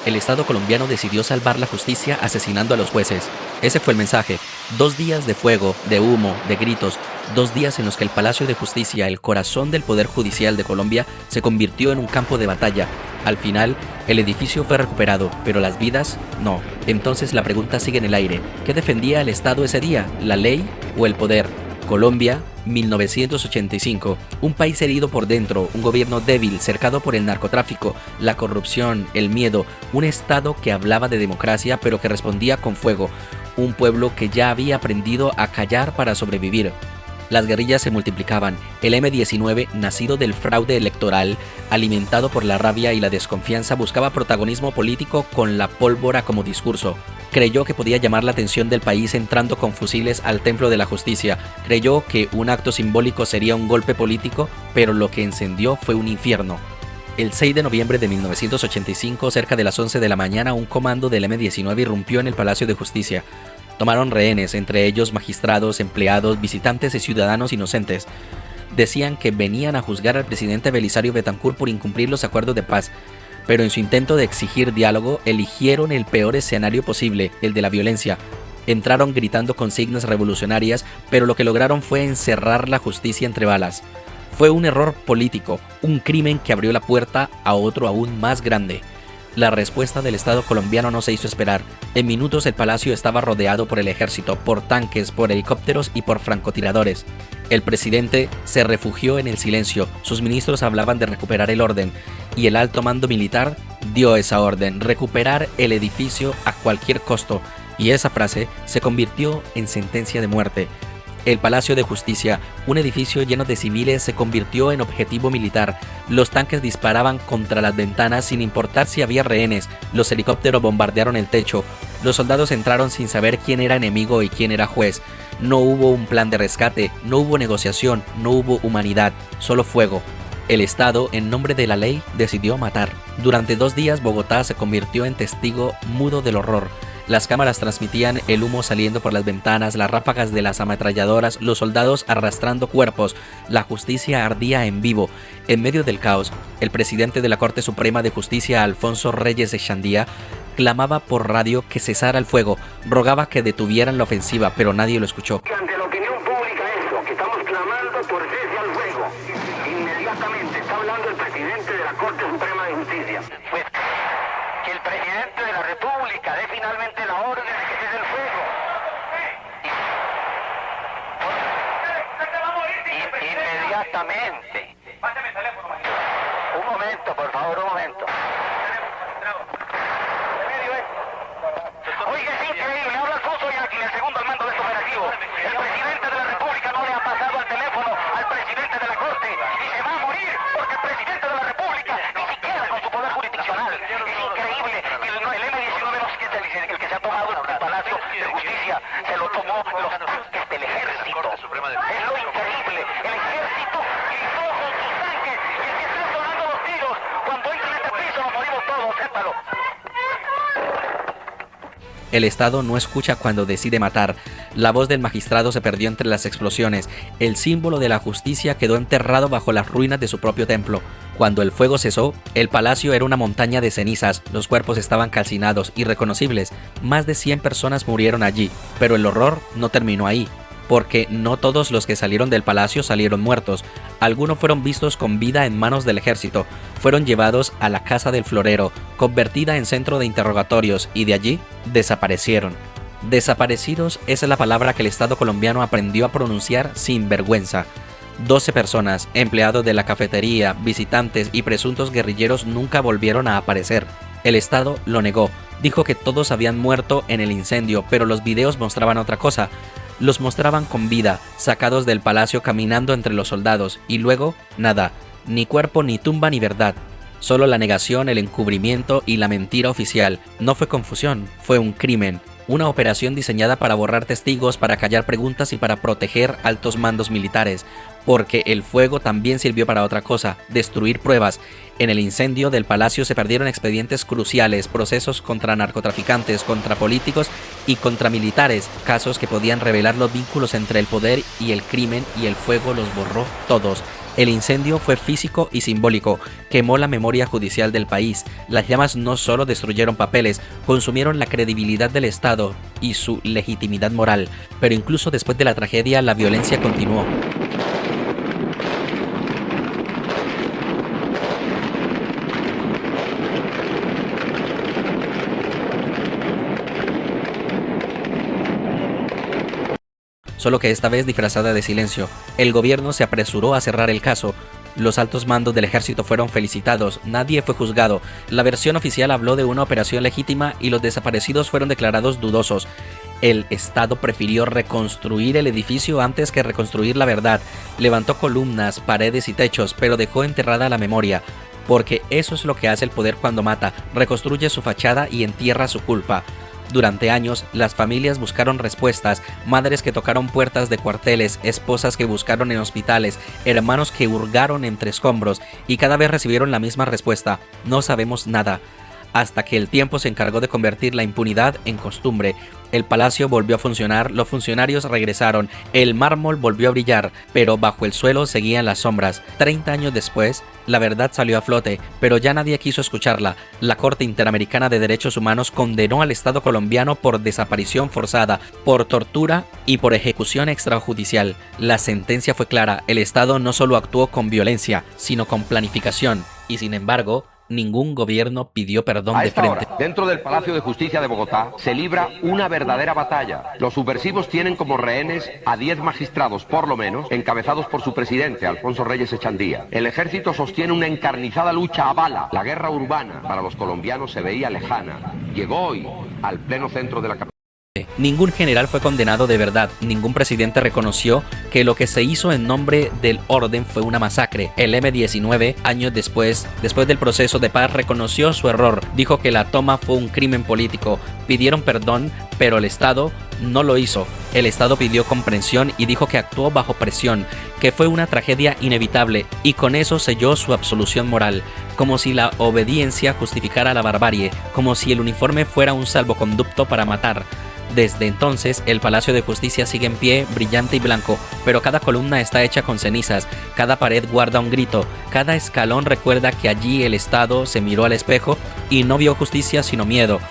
el Estado colombiano decidió salvar la justicia asesinando a los jueces. Ese fue el mensaje. 2 días de fuego, de humo, de gritos, 2 días en los que el Palacio de Justicia, el corazón del Poder Judicial de Colombia, se convirtió en un campo de batalla. Al final, el edificio fue recuperado, pero las vidas no. Entonces la pregunta sigue en el aire. ¿Qué defendía el Estado ese día? ¿La ley o el poder? Colombia, 1985. Un país herido por dentro, un gobierno débil, cercado por el narcotráfico, la corrupción, el miedo, un Estado que hablaba de democracia pero que respondía con fuego, un pueblo que ya había aprendido a callar para sobrevivir. Las guerrillas se multiplicaban. El M-19, nacido del fraude electoral, alimentado por la rabia y la desconfianza, buscaba protagonismo político con la pólvora como discurso. Creyó que podía llamar la atención del país entrando con fusiles al templo de la justicia. Creyó que un acto simbólico sería un golpe político, pero lo que encendió fue un infierno. El 6 de noviembre de 1985, cerca de las 11 de la mañana, un comando del M-19 irrumpió en el Palacio de Justicia. Tomaron rehenes, entre ellos magistrados, empleados, visitantes y ciudadanos inocentes. Decían que venían a juzgar al presidente Belisario Betancur por incumplir los acuerdos de paz, pero en su intento de exigir diálogo eligieron el peor escenario posible, el de la violencia. Entraron gritando consignas revolucionarias, pero lo que lograron fue encerrar la justicia entre balas. Fue un error político, un crimen que abrió la puerta a otro aún más grande. La respuesta del Estado colombiano no se hizo esperar. En minutos el palacio estaba rodeado por el ejército, por tanques, por helicópteros y por francotiradores. El presidente se refugió en el silencio, sus ministros hablaban de recuperar el orden, y el alto mando militar dio esa orden, recuperar el edificio a cualquier costo, y esa frase se convirtió en sentencia de muerte. El Palacio de Justicia, un edificio lleno de civiles, se convirtió en objetivo militar. Los tanques disparaban contra las ventanas sin importar si había rehenes. Los helicópteros bombardearon el techo. Los soldados entraron sin saber quién era enemigo y quién era juez. No hubo un plan de rescate, no hubo negociación, no hubo humanidad, solo fuego. El Estado, en nombre de la ley, decidió matar. Durante 2 días, Bogotá se convirtió en testigo mudo del horror. Las cámaras transmitían el humo saliendo por las ventanas, las ráfagas de las ametralladoras, los soldados arrastrando cuerpos. La justicia ardía en vivo. En medio del caos, el presidente de la Corte Suprema de Justicia, Alfonso Reyes Echandía, clamaba por radio que cesara el fuego, rogaba que detuvieran la ofensiva, pero nadie lo escuchó. Ante la opinión pública eso, que estamos clamando por cese al fuego. Inmediatamente está hablando el presidente de la Corte Suprema de Justicia. Pues que el presidente de la República dé finalmente la orden de que cese el fuego. Inmediatamente. Un momento, por favor, un momento. Oiga, es increíble, habla Alfonso Yaqui, el segundo al mando de este operativo. El presidente de la República no le ha pasado al teléfono al presidente de la Corte y se va a morir porque el presidente de la República ni siquiera con su poder jurisdiccional. Es increíble que el M-19 no es el que se ha tomado el Palacio de Justicia, se lo tomó los tanques del ejército. Es lo increíble, el ejército gritó con sus tanques y es que están sonando los tiros. Cuando entren en este piso nos morimos todos, sépalo. El Estado no escucha cuando decide matar. La voz del magistrado se perdió entre las explosiones. El símbolo de la justicia quedó enterrado bajo las ruinas de su propio templo. Cuando el fuego cesó, el palacio era una montaña de cenizas. Los cuerpos estaban calcinados, irreconocibles. Más de 100 personas murieron allí. Pero el horror no terminó ahí, porque no todos los que salieron del palacio salieron muertos. Algunos fueron vistos con vida en manos del ejército. Fueron llevados a la Casa del Florero, convertida en centro de interrogatorios, y de allí desaparecieron. Desaparecidos es la palabra que el Estado colombiano aprendió a pronunciar sin vergüenza. 12 personas, empleados de la cafetería, visitantes y presuntos guerrilleros nunca volvieron a aparecer. El Estado lo negó, dijo que todos habían muerto en el incendio, pero los videos mostraban otra cosa. Los mostraban con vida, sacados del palacio caminando entre los soldados, y luego, nada, ni cuerpo, ni tumba, ni verdad. Solo la negación, el encubrimiento y la mentira oficial. No fue confusión, fue un crimen. Una operación diseñada para borrar testigos, para callar preguntas y para proteger altos mandos militares. porque el fuego también sirvió para otra cosa, destruir pruebas. En el incendio del palacio se perdieron expedientes cruciales, procesos contra narcotraficantes, contra políticos y contra militares, casos que podían revelar los vínculos entre el poder y el crimen, y el fuego los borró todos. El incendio fue físico y simbólico, quemó la memoria judicial del país. Las llamas no solo destruyeron papeles, consumieron la credibilidad del Estado y su legitimidad moral, pero incluso después de la tragedia la violencia continuó. Solo que esta vez disfrazada de silencio. El gobierno se apresuró a cerrar el caso. Los altos mandos del ejército fueron felicitados, nadie fue juzgado. La versión oficial habló de una operación legítima y los desaparecidos fueron declarados dudosos. El Estado prefirió reconstruir el edificio antes que reconstruir la verdad. Levantó columnas, paredes y techos, pero dejó enterrada la memoria. Porque eso es lo que hace el poder cuando mata, reconstruye su fachada y entierra su culpa. Durante años, las familias buscaron respuestas, madres que tocaron puertas de cuarteles, esposas que buscaron en hospitales, hermanos que hurgaron entre escombros, y cada vez recibieron la misma respuesta: no sabemos nada. Hasta que el tiempo se encargó de convertir la impunidad en costumbre. El palacio volvió a funcionar, los funcionarios regresaron, el mármol volvió a brillar, pero bajo el suelo seguían las sombras. 30 años después, la verdad salió a flote, pero ya nadie quiso escucharla. La Corte Interamericana de Derechos Humanos condenó al Estado colombiano por desaparición forzada, por tortura y por ejecución extrajudicial. La sentencia fue clara: el Estado no solo actuó con violencia, sino con planificación, y sin embargo, ningún gobierno pidió perdón de frente. Hora, dentro del Palacio de Justicia de Bogotá se libra una verdadera batalla. Los subversivos tienen como rehenes a 10 magistrados, por lo menos, encabezados por su presidente, Alfonso Reyes Echandía. El ejército sostiene una encarnizada lucha a bala. La guerra urbana para los colombianos se veía lejana. Llegó hoy al pleno centro de la capital. Ningún general fue condenado de verdad, ningún presidente reconoció que lo que se hizo en nombre del orden fue una masacre. El M-19, años después del proceso de paz, reconoció su error, dijo que la toma fue un crimen político, pidieron perdón, pero el Estado no lo hizo. El Estado pidió comprensión y dijo que actuó bajo presión, que fue una tragedia inevitable, y con eso selló su absolución moral, como si la obediencia justificara la barbarie, como si el uniforme fuera un salvoconducto para matar. Desde entonces, el Palacio de Justicia sigue en pie, brillante y blanco, pero cada columna está hecha con cenizas, cada pared guarda un grito, cada escalón recuerda que allí el Estado se miró al espejo y no vio justicia sino miedo.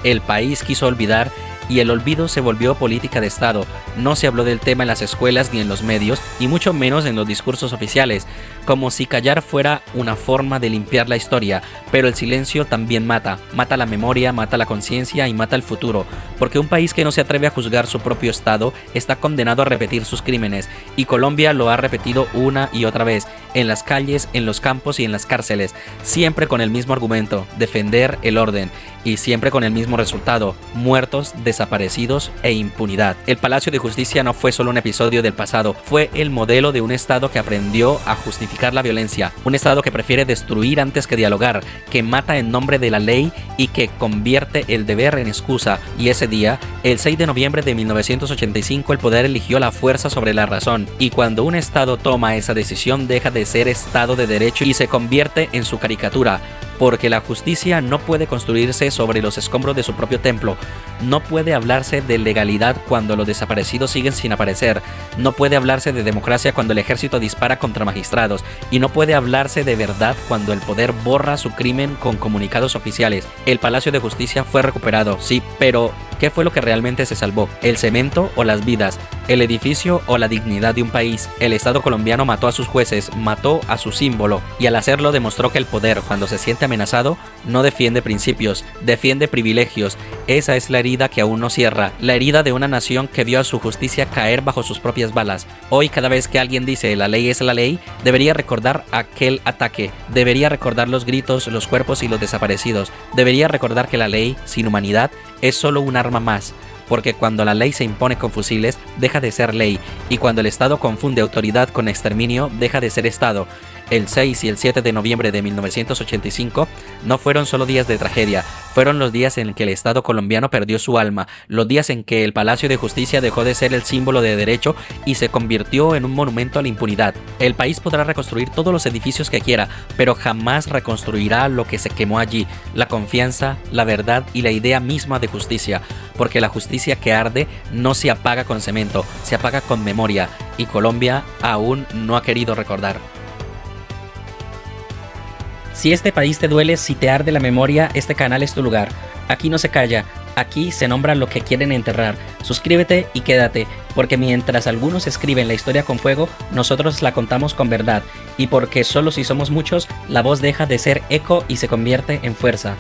El país quiso olvidar y el olvido se volvió política de Estado. No se habló del tema en las escuelas ni en los medios, y mucho menos en los discursos oficiales, como si callar fuera una forma de limpiar la historia. Pero el silencio también mata la memoria, mata la conciencia y mata el futuro, porque un país que no se atreve a juzgar su propio Estado está condenado a repetir sus crímenes, y Colombia lo ha repetido una y otra vez, en las calles, en los campos y en las cárceles, siempre con el mismo argumento: defender el orden, y siempre con el mismo resultado: muertos, desaparecidos e impunidad. El Palacio de Justicia no fue solo un episodio del pasado, fue el modelo de un Estado que aprendió a justificar la violencia, un Estado que prefiere destruir antes que dialogar, que mata en nombre de la ley y que convierte el deber en excusa. Y ese día, el 6 de noviembre de 1985, el poder eligió la fuerza sobre la razón, y cuando un Estado toma esa decisión, deja de ser Estado de derecho y se convierte en su caricatura, porque la justicia no puede construirse sobre los escombros de su propio templo. No puede hablarse de legalidad cuando los desaparecidos siguen sin aparecer. No puede hablarse de democracia cuando el ejército dispara contra magistrados. Y no puede hablarse de verdad cuando el poder borra su crimen con comunicados oficiales. El Palacio de Justicia fue recuperado, sí, pero ¿qué fue lo que realmente se salvó? ¿El cemento o las vidas? ¿El edificio o la dignidad de un país? El Estado colombiano mató a sus jueces, mató a su símbolo, y al hacerlo demostró que el poder, cuando se siente amenazado, no defiende principios, defiende privilegios. Esa es la herida que aún no cierra, la herida de una nación que vio a su justicia caer bajo sus propias balas. Hoy, cada vez que alguien dice la ley es la ley, debería recordar aquel ataque, debería recordar los gritos, los cuerpos y los desaparecidos, debería recordar que la ley, sin humanidad, es solo un arma más. Porque cuando la ley se impone con fusiles, deja de ser ley, y cuando el Estado confunde autoridad con exterminio, deja de ser Estado. El 6 y el 7 de noviembre de 1985 no fueron solo días de tragedia, Fueron los días en que el Estado colombiano perdió su alma, los días en que el Palacio de Justicia dejó de ser el símbolo de derecho y se convirtió en un monumento a la impunidad. El país podrá reconstruir todos los edificios que quiera, pero jamás reconstruirá lo que se quemó allí, la confianza, la verdad y la idea misma de justicia, porque la justicia que arde no se apaga con cemento, se apaga con memoria, y Colombia aún no ha querido recordar. Si este país te duele, si te arde la memoria, este canal es tu lugar. Aquí no se calla, aquí se nombra lo que quieren enterrar. Suscríbete y quédate, porque mientras algunos escriben la historia con fuego, nosotros la contamos con verdad. Y porque solo si somos muchos, la voz deja de ser eco y se convierte en fuerza.